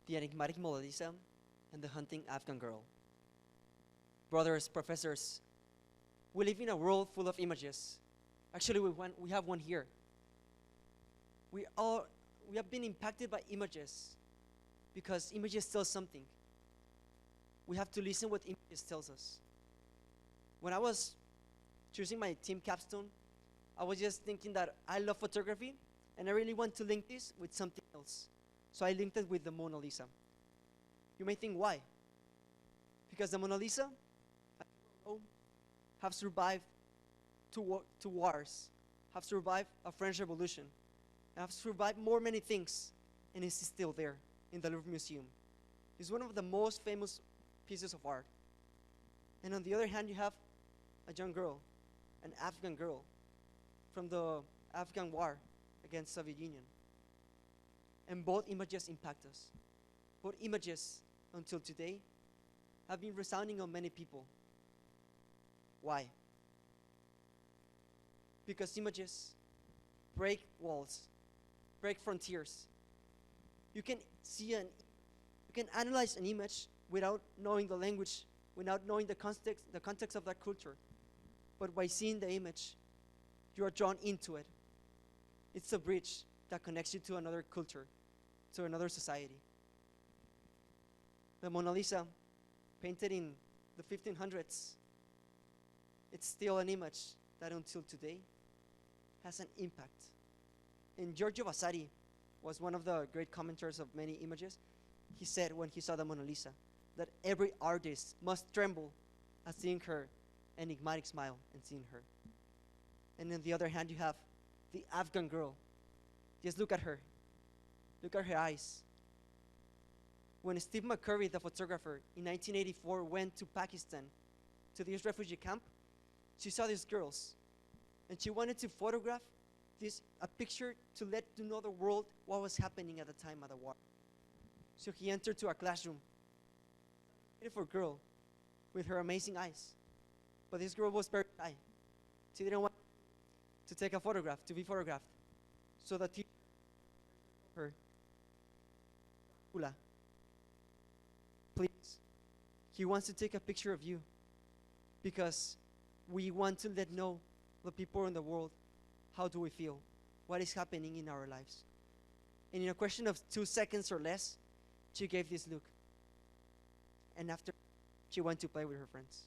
The Enigmatic Mona Lisa, and the Hunting Afghan Girl. Brothers, professors, we live in a world full of images. Actually, we have one here. We have been impacted by images because images tell something. We have to listen what images tells us. When I was choosing my team Capstone, I was just thinking that I love photography and I really want to link this with something else. So I linked it with the Mona Lisa. You may think why? Because the Mona Lisa have survived two wars, have survived a French Revolution, and have survived many things, and is still there in the Louvre Museum. It's one of the most famous pieces of art. And on the other hand, you have a young girl, an Afghan girl, from the Afghan war against Soviet Union. And both images impact us. Both images, until today, have been resounding on many people. Why? Because images break walls, break frontiers. You can analyze an image without knowing the language, without knowing the context of that culture. But by seeing the image, you are drawn into it. It's a bridge that connects you to another culture, to another society. The Mona Lisa, painted in the 1500s, it's still an image that until today has an impact. And Giorgio Vasari was one of the great commenters of many images. He said when he saw the Mona Lisa that every artist must tremble at seeing her enigmatic smile and seeing her. And on the other hand, you have the Afghan girl. Just look at her. Look at her eyes. When Steve McCurry, the photographer, in 1984 went to Pakistan, to this refugee camp, she saw these girls, and she wanted to photograph a picture to let to know the world what was happening at the time of the war. So he entered to a classroom, a beautiful girl with her amazing eyes. But this girl was very shy. She didn't want to take a photograph, to be photographed. So the teacher told her, Ula, please, he wants to take a picture of you because we want to let know the people in the world how do we feel, what is happening in our lives. And in a question of 2 seconds or less, she gave this look. And after, she went to play with her friends.